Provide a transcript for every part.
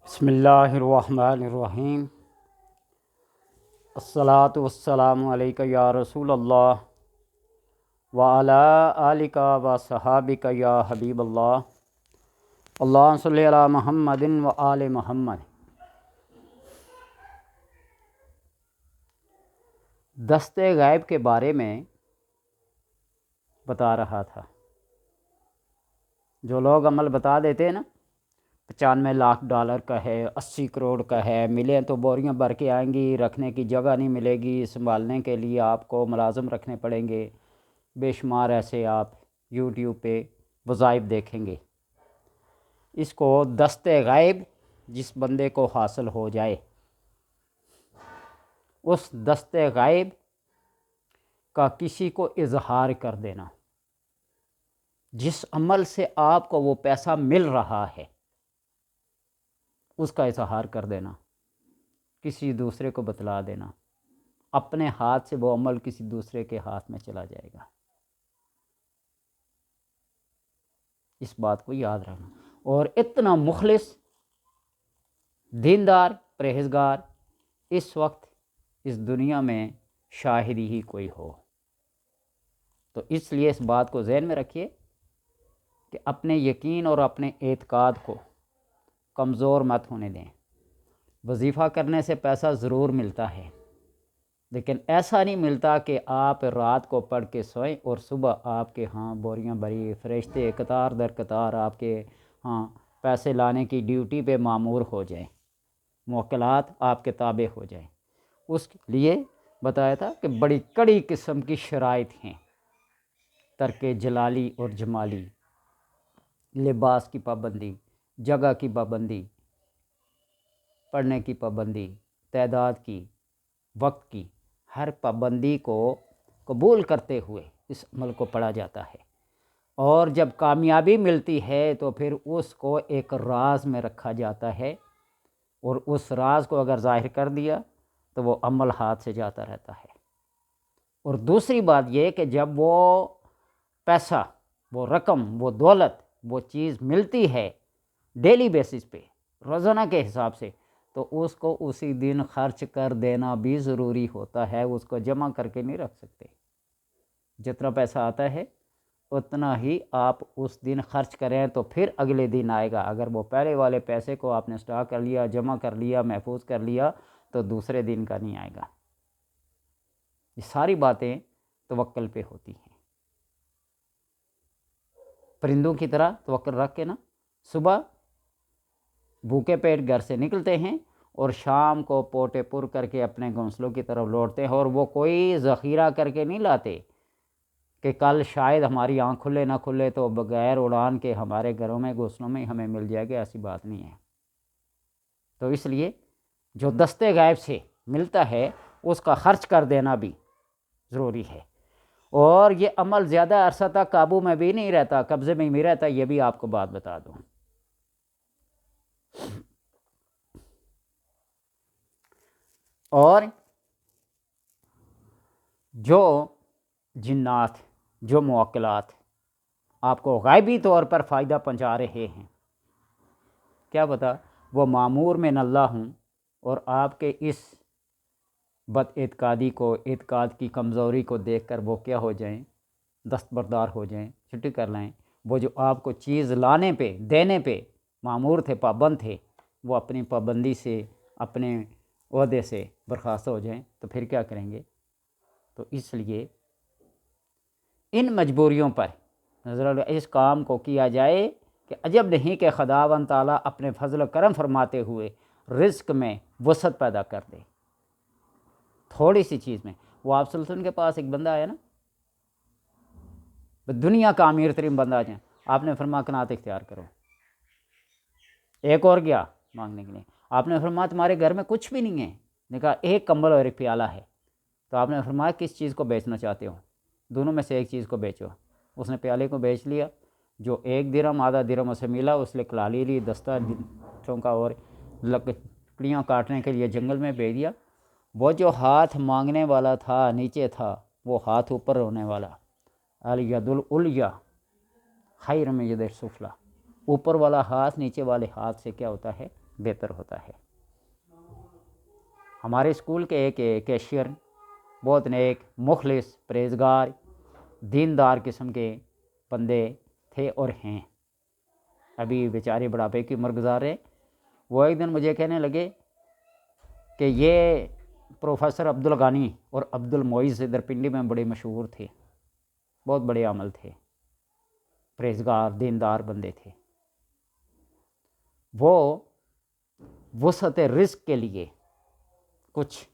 بسم اللہ الرحمن الرحیم۔ الصلاۃ والسلام علیک یا رسول اللہ وعلی آلک و صحابک یا حبیب اللہ۔ اللہم صلی علی محمد و آل محمد۔ دستے غیب کے بارے میں بتا رہا تھا۔ جو لوگ عمل بتا دیتے ہیں نا، 95 لاکھ ڈالر کا ہے، 80 کروڑ کا ہے، ملیں تو بوریاں بھر کے آئیں گی، رکھنے کی جگہ نہیں ملے گی، سنبھالنے کے لیے آپ کو ملازم رکھنے پڑیں گے، بے شمار ایسے آپ یوٹیوب پہ وظائف دیکھیں گے۔ اس کو دستے غیب جس بندے کو حاصل ہو جائے، اس دستے غیب کا کسی کو اظہار کر دینا، جس عمل سے آپ کو وہ پیسہ مل رہا ہے اس کا اظہار کر دینا، کسی دوسرے کو بتلا دینا، اپنے ہاتھ سے وہ عمل کسی دوسرے کے ہاتھ میں چلا جائے گا۔ اس بات کو یاد رکھنا۔ اور اتنا مخلص، دیندار، پرہیزگار اس وقت اس دنیا میں شاہد ہی کوئی ہو۔ تو اس لیے اس بات کو ذہن میں رکھیے کہ اپنے یقین اور اپنے اعتقاد کو کمزور مت ہونے دیں۔ وظیفہ کرنے سے پیسہ ضرور ملتا ہے، لیکن ایسا نہیں ملتا کہ آپ رات کو پڑھ کے سوئیں اور صبح آپ کے ہاں بوریاں بھری، فرشتے قطار در قطار آپ کے ہاں پیسے لانے کی ڈیوٹی پہ مامور ہو جائیں، موکلات آپ کے تابع ہو جائیں۔ اس لیے بتایا تھا کہ بڑی کڑی قسم کی شرائط ہیں، ترک جلالی اور جمالی، لباس کی پابندی، جگہ کی پابندی، پڑھنے کی پابندی، تعداد کی، وقت کی، ہر پابندی کو قبول کرتے ہوئے اس عمل کو پڑھا جاتا ہے۔ اور جب کامیابی ملتی ہے تو پھر اس کو ایک راز میں رکھا جاتا ہے، اور اس راز کو اگر ظاہر کر دیا تو وہ عمل ہاتھ سے جاتا رہتا ہے۔ اور دوسری بات یہ کہ جب وہ پیسہ، وہ رقم، وہ دولت، وہ چیز ملتی ہے ڈیلی بیسس پہ، روزانہ کے حساب سے، تو اس کو اسی دن خرچ کر دینا بھی ضروری ہوتا ہے، اس کو جمع کر کے نہیں رکھ سکتے۔ جتنا پیسہ آتا ہے اتنا ہی آپ اس دن خرچ کریں تو پھر اگلے دن آئے گا۔ اگر وہ پہلے والے پیسے کو آپ نے اسٹاک کر لیا، جمع کر لیا، محفوظ کر لیا تو دوسرے دن کا نہیں آئے گا۔ یہ ساری باتیں توکل پہ ہوتی ہیں۔ پرندوں کی طرح توکل رکھ کے نا صبح بھوکے پیٹ گھر سے نکلتے ہیں اور شام کو پوٹے پر کر کے اپنے گھونسلوں کی طرف لوٹتے ہیں، اور وہ کوئی ذخیرہ کر کے نہیں لاتے کہ کل شاید ہماری آنکھ کھلے نہ کھلے تو بغیر اڑان کے ہمارے گھروں میں گھونسلوں میں ہمیں مل جائے گا، ایسی بات نہیں ہے۔ تو اس لیے جو دستے غیب سے ملتا ہے اس کا خرچ کر دینا بھی ضروری ہے۔ اور یہ عمل زیادہ عرصہ تک قابو میں بھی نہیں رہتا، قبضے میں بھی رہتا، یہ بھی آپ کو بات بتا دوں۔ اور جو جنات، جو موکلات آپ کو غیبی طور پر فائدہ پہنچا رہے ہیں، کیا پتہ وہ مامور من اللہ ہوں اور آپ کے اس بد اعتقادی کو، اعتقاد کی کمزوری کو دیکھ کر وہ کیا ہو جائیں، دستبردار ہو جائیں، چھٹی کر لیں۔ وہ جو آپ کو چیز لانے پہ، دینے پہ مامور تھے، پابند تھے، وہ اپنی پابندی سے، اپنے عہدے سے برخاست ہو جائیں تو پھر کیا کریں گے؟ تو اس لیے ان مجبوریوں پر نظر اس کام کو کیا جائے کہ عجب نہیں کہ خداوند تعالیٰ اپنے فضل و کرم فرماتے ہوئے رزق میں وسعت پیدا کر دے، تھوڑی سی چیز میں۔ وہ آپ صلی اللہ علیہ وسلم کے پاس ایک بندہ آیا نا، دنیا کا امیر ترین بندہ جائیں، آپ نے فرمایا قناعت اختیار کرو۔ ایک اور گیا مانگنے کے لیے، آپ نے فرمایا تمہارے گھر میں کچھ بھی نہیں ہے، نے کہا ایک کمبل اور ایک پیالہ ہے، تو آپ نے فرمایا کس چیز کو بیچنا چاہتے ہو؟ دونوں میں سے ایک چیز کو بیچو۔ اس نے پیالے کو بیچ لیا، جو 1 درہم آدھا درہم اسے ملا، اس نے کلالی لی، دستہ چونکا اور لکڑیاں کاٹنے کے لیے جنگل میں بھیج دیا۔ وہ جو ہاتھ مانگنے والا تھا نیچے تھا، وہ ہاتھ اوپر ہونے والا، الید العلیٰ خیر من ید السفلیٰ، اوپر والا ہاتھ نیچے والے ہاتھ سے کیا ہوتا ہے؟ بہتر ہوتا ہے۔ ہمارے اسکول کے ایک کیشیئر بہت نیک، مخلص، پرہیزگار، دیندار قسم کے بندے تھے اور ہیں، ابھی بیچارے بڑھاپے کی عمر گزار رہے۔ وہ ایک دن مجھے کہنے لگے کہ یہ پروفیسر عبدالغانی اور عبدالمعز ادھر پنڈی میں بڑے مشہور تھے، بہت بڑے عمل تھے، پرہیزگار دیندار بندے تھے۔ وہ وسعت رزق کے لیے کچھ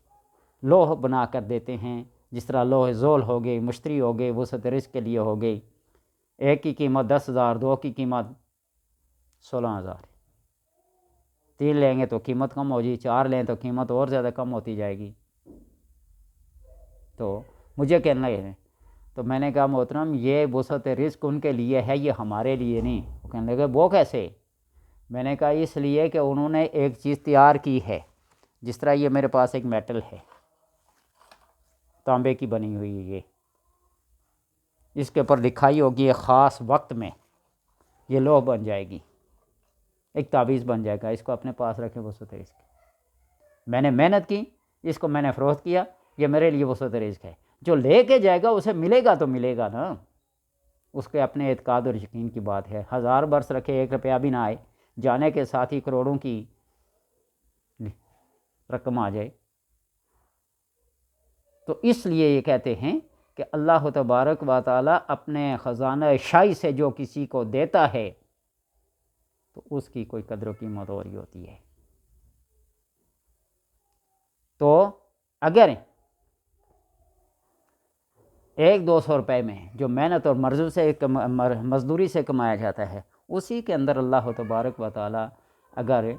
لوح بنا کر دیتے ہیں، جس طرح لوح زول ہو گئی، مشتری ہو گئی، وسعت رزق کے لیے ہو گئی، ایک کی قیمت 10,000، دو کی قیمت 16,000، 3 لیں گے تو قیمت کم ہو جی، 4 لیں تو قیمت اور زیادہ کم ہوتی جائے گی۔ تو مجھے کہنا ہے، تو میں نے کہا محترم یہ وسعت رزق ان کے لیے ہے، یہ ہمارے لیے نہیں۔ وہ کہنے لگے وہ کیسے؟ میں نے کہا اس لیے کہ انہوں نے ایک چیز تیار کی ہے، جس طرح یہ میرے پاس ایک میٹل ہے، تانبے کی بنی ہوئی ہے، یہ اس کے اوپر لکھائی ہوگی ایک خاص وقت میں یہ لوح بن جائے گی، ایک تعویذ بن جائے گا، اس کو اپنے پاس رکھیں وسعت رزق۔ میں نے محنت کی، اس کو میں نے فروخت کیا، یہ میرے لیے وسعت رزق ہے۔ جو لے کے جائے گا اسے ملے گا تو ملے گا نا، اس کے اپنے اعتقاد اور یقین کی بات ہے۔ 1000 برس رکھے 1 روپیہ بھی نہ آئے، جانے کے ساتھ ہی کروڑوں کی رقم آ جائے۔ تو اس لیے یہ کہتے ہیں کہ اللہ تبارک و تعالیٰ اپنے خزانہ شاہی سے جو کسی کو دیتا ہے تو اس کی کوئی قدر و قیمت اور ہی ہوتی ہے۔ تو اگر 100-200 روپے میں جو محنت اور مزدوری سے کمایا جاتا ہے، اسی کے اندر اللہ تبارک و تعالیٰ اگر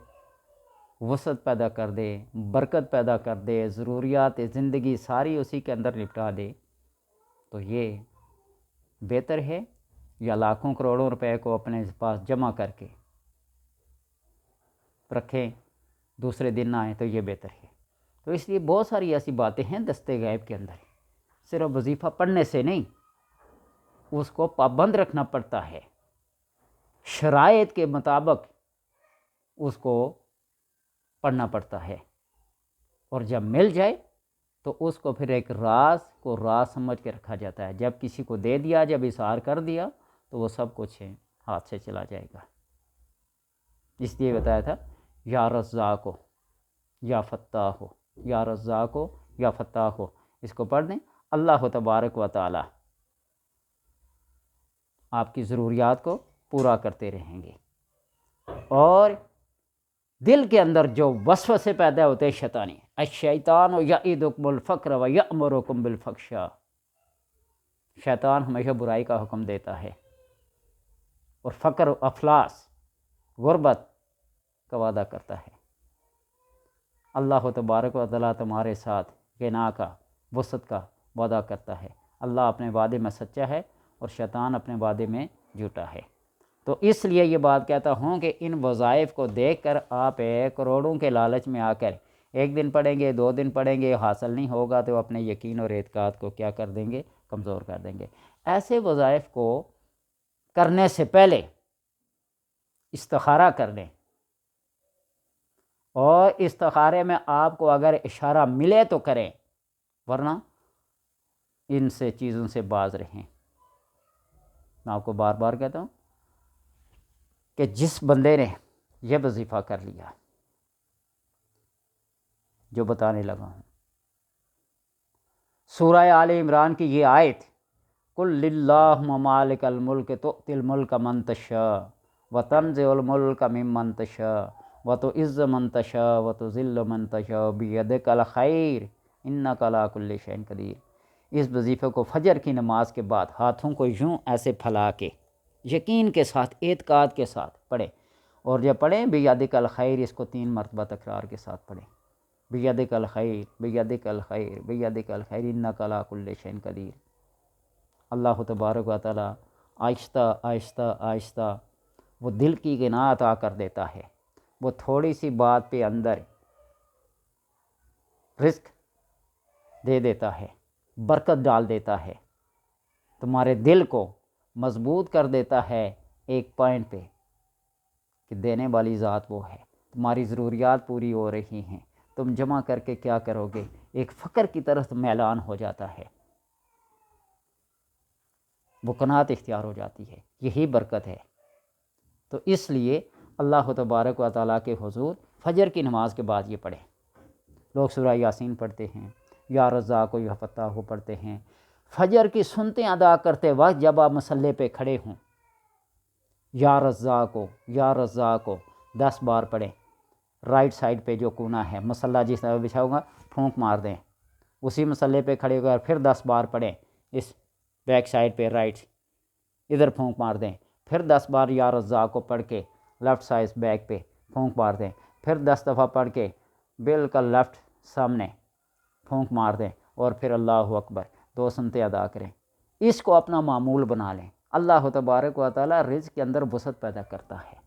وسعت پیدا کر دے، برکت پیدا کر دے، ضروریات زندگی ساری اسی کے اندر نپٹا دے، تو یہ بہتر ہے یا لاکھوں کروڑوں روپے کو اپنے پاس جمع کر کے رکھیں، دوسرے دن نہ آئیں، تو یہ بہتر ہے۔ تو اس لیے بہت ساری ایسی باتیں ہیں دستے غیب کے اندر، صرف وظیفہ پڑھنے سے نہیں، اس کو پابند رکھنا پڑتا ہے، شرائط کے مطابق اس کو پڑھنا پڑتا ہے، اور جب مل جائے تو اس کو پھر ایک راز کو راز سمجھ کے رکھا جاتا ہے۔ جب کسی کو دے دیا، جب اظہار کر دیا تو وہ سب کچھ ہاتھ سے چلا جائے گا۔ اس لیے بتایا تھا یا رزاق ہو یا فتاح ہو، یا رزاق ہو یا فتاح ہو، اس کو پڑھ دیں، اللہ تبارک و تعالی آپ کی ضروریات کو پورا کرتے رہیں گے۔ اور دل کے اندر جو وسوسے پیدا ہوتے ہیں شیطانی، الشیطان یعدکم الفقر ویأمرکم بالفحشاء، شیطان ہمیشہ برائی کا حکم دیتا ہے اور فقر و افلاس، غربت کا وعدہ کرتا ہے۔ اللہ تبارک و تعالیٰ تمہارے ساتھ غنا کا، وسعت کا وعدہ کرتا ہے۔ اللہ اپنے وعدے میں سچا ہے اور شیطان اپنے وعدے میں جھوٹا ہے۔ تو اس لیے یہ بات کہتا ہوں کہ ان وظائف کو دیکھ کر آپ کروڑوں کے لالچ میں آ کر 1 دن پڑھیں گے، 2 دن پڑھیں گے، حاصل نہیں ہوگا تو اپنے یقین اور اعتقاد کو کیا کر دیں گے؟ کمزور کر دیں گے۔ ایسے وظائف کو کرنے سے پہلے استخارہ کر لیں، اور استخارے میں آپ کو اگر اشارہ ملے تو کریں، ورنہ ان سے چیزوں سے باز رہیں۔ میں آپ کو بار بار کہتا ہوں کہ جس بندے نے یہ وظیفہ کر لیا جو بتانے لگا ہوں، سورہ آل عمران کی یہ آیت، قُلِ اللَّهُمَّ مَالِكَ الْمُلْكِ تُؤْتِي الْمُلْكَ مَن تَشَاءُ وَتَنزِعُ الْمُلْكَ مِمَّن تَشَاءُ وَتُعِزُّ مَن تَشَاءُ وَتُذِلُّ مَن تَشَاءُ بِيَدِكَ الْخَيْرُ إِنَّكَ عَلَىٰ كُلِّ شَيْءٍ قَدِيرٌ۔ اس وظیفے کو فجر کی نماز کے بعد ہاتھوں کو یوں ایسے پھیلا کے یقین کے ساتھ، اعتقاد کے ساتھ پڑھیں، اور جب پڑھیں بِيَدِكَ الْخَيْرُ، اس کو 3 مرتبہ تکرار کے ساتھ پڑھیں، بِيَدِكَ الْخَيْرُ بِيَدِكَ الْخَيْرُ بِيَدِكَ الْخَيْرُ إِنَّكَ عَلَىٰ كُلِّ شَيْءٍ قَدِيرٌ۔ اللہ تبارک و تعالیٰ آہستہ آہستہ آہستہ وہ دل کی غنا عطا کر دیتا ہے، وہ تھوڑی سی بات پہ اندر رزق دے دیتا ہے، برکت ڈال دیتا ہے، تمہارے دل کو مضبوط کر دیتا ہے ایک پوائنٹ پہ کہ دینے والی ذات وہ ہے۔ تمہاری ضروریات پوری ہو رہی ہیں، تم جمع کر کے کیا کرو گے؟ ایک فقر کی طرف میلان ہو جاتا ہے، وہ قناعت اختیار ہو جاتی ہے، یہی برکت ہے۔ تو اس لیے اللہ تبارک و تعالیٰ کے حضور فجر کی نماز کے بعد یہ پڑھیں۔ لوگ سورہ یاسین پڑھتے ہیں، یا رزاق و یا فتاح پڑھتے ہیں۔ فجر کی سنتیں ادا کرتے وقت جب آپ مصلے پہ کھڑے ہوں، یا رزاق و یا رزاق و 10 بار پڑھیں۔ رائٹ سائڈ پہ جو کونا ہے، مصلی جس طرح بچھا ہوگا پھونک مار دیں، اسی مصلے پہ کھڑے ہو کر پھر 10 بار پڑھیں، اس بیک سائڈ پہ رائٹ ادھر پھونک مار دیں، پھر 10 بار یا رزاق کو پڑھ کے لیفٹ سائڈ بیک پہ پھونک مار دیں، پھر 10 دفعہ پڑھ کے بالکل لیفٹ سامنے پھونک مار دیں، اور پھر اللہ اکبر 2 سنتیں ادا کریں۔ اس کو اپنا معمول بنا لیں۔ اللہ تبارک و تعالیٰ رزق کے اندر وسعت پیدا کرتا ہے،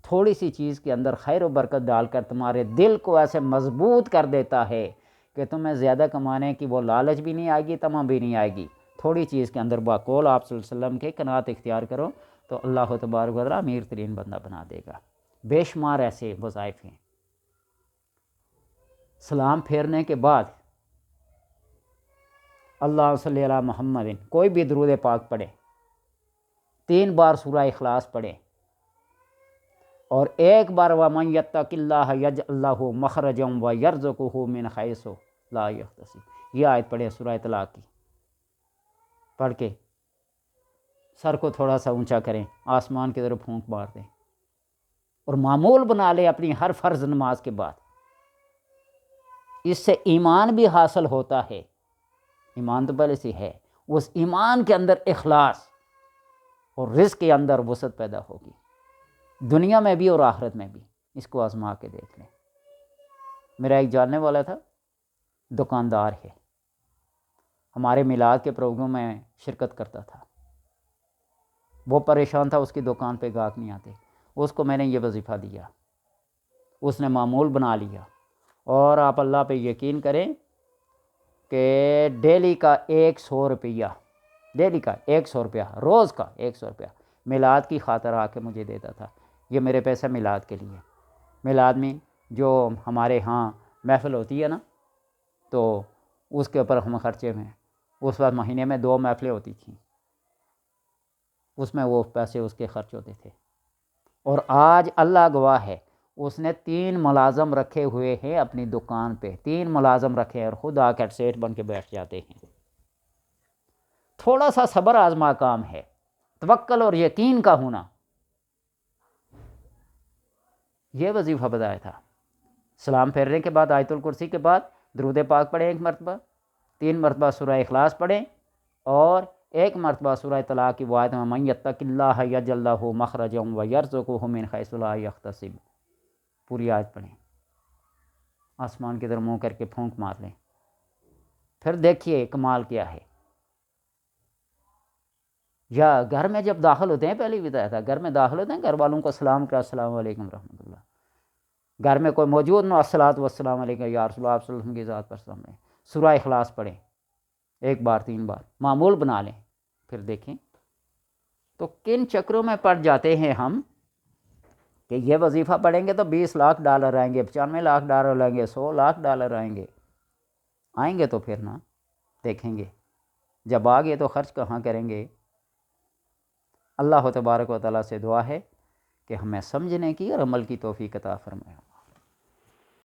تھوڑی سی چیز کے اندر خیر و برکت ڈال کر تمہارے دل کو ایسے مضبوط کر دیتا ہے کہ تمہیں زیادہ کمانے کی وہ لالچ بھی نہیں آئے گی، تمہ بھی نہیں آئے گی۔ تھوڑی چیز کے اندر باقول آپ صلی اللہ علیہ وسلم کے قناعت اختیار کرو تو اللہ تبارک و تعالیٰ امیر ترین بندہ بنا دے گا۔ بے شمار ایسے وظائف ہیں۔ سلام پھیرنے کے بعد اللہ صلی علی محمد، کوئی بھی درود پاک پڑھے، 3 بار سورہ اخلاص پڑھے، اور 1 بار وَمَن يَتَّقِ اللَّهَ يَجْعَلْ لَهُ مَخْرَجًا وَيَرْزُقْهُ مِنْ حَيْثُ لَا يَحْتَسِبُ۔ یہ آیت پڑھے سورہ طلاق کی، پڑھ کے سر کو تھوڑا سا اونچا کریں، آسمان کی طرف پھونک مار دیں، اور معمول بنا لیں اپنی ہر فرض نماز کے بعد۔ اس سے ایمان بھی حاصل ہوتا ہے، ایمان تو پہلے سے ہے، اس ایمان کے اندر اخلاص اور رزق کے اندر وسعت پیدا ہوگی، دنیا میں بھی اور آخرت میں بھی۔ اس کو آزما کے دیکھ لیں۔ میرا ایک جاننے والا تھا، دکاندار ہے، ہمارے میلاد کے پروگرام میں شرکت کرتا تھا۔ وہ پریشان تھا، اس کی دکان پہ گاہک نہیں آتے۔ اس کو میں نے یہ وظیفہ دیا، اس نے معمول بنا لیا، اور آپ اللہ پہ یقین کریں کہ ڈیلی کا 100 روپیہ، ڈیلی کا 100 روپیہ، روز کا 100 روپیہ میلاد کی خاطر آ کے مجھے دیتا تھا۔ یہ میرے پیسے میلاد کے لیے، میلاد میں جو ہمارے ہاں محفل ہوتی ہے نا، تو اس کے اوپر ہم خرچے میں، اس وقت مہینے میں 2 محفلیں ہوتی تھیں، اس میں وہ پیسے اس کے خرچ ہوتے تھے۔ اور آج اللہ گواہ ہے، اس نے 3 ملازم رکھے ہوئے ہیں اپنی دکان پہ، 3 ملازم رکھے ہیں، اور خود آ کر سیٹ بن کے بیٹھ جاتے ہیں۔ تھوڑا سا صبر آزما کام ہے، توکل اور یقین کا ہونا۔ یہ وظیفہ بتایا تھا۔ سلام پھیرنے کے بعد آیت الکرسی کے بعد درود پاک پڑھیں 1 مرتبہ، 3 مرتبہ سورہ اخلاص پڑھیں، اور 1 مرتبہ سورہ طلاق کی وہ آیت میں من یتق اللہ یجعل لہ مخرجا ویرزقہ من حیث لا یحتسب، پوری آیت پڑھیں، آسمان کی طرف منہ کر کے پھونک مار لیں، پھر دیکھیے کمال کیا ہے۔ یا گھر میں جب داخل ہوتے ہیں، پہلے بھی بتایا تھا، گھر میں داخل ہوتے ہیں، گھر والوں کو سلام کرا، السلام علیکم رحمۃ اللہ۔ گھر میں کوئی موجود نہ، الصلاۃ والسلام علیکم یا رسول اللہ صلی اللہ علیہ وسلم کی ذات پر سلام علیکم۔ سورہ اخلاص پڑھیں 1 بار 3 بار، معمول بنا لیں، پھر دیکھیں تو کن چکروں میں پڑ جاتے ہیں ہم کہ یہ وظیفہ پڑھیں گے تو 20 لاکھ ڈالر آئیں گے، 95 لاکھ ڈالر آئیں گے، 100 لاکھ ڈالر آئیں گے تو پھر نا دیکھیں گے، جب آ گئے تو خرچ کہاں کریں گے۔ اللہ تبارک و تعالیٰ سے دعا ہے کہ ہمیں سمجھنے کی اور عمل کی توفیق عطا فرمائے۔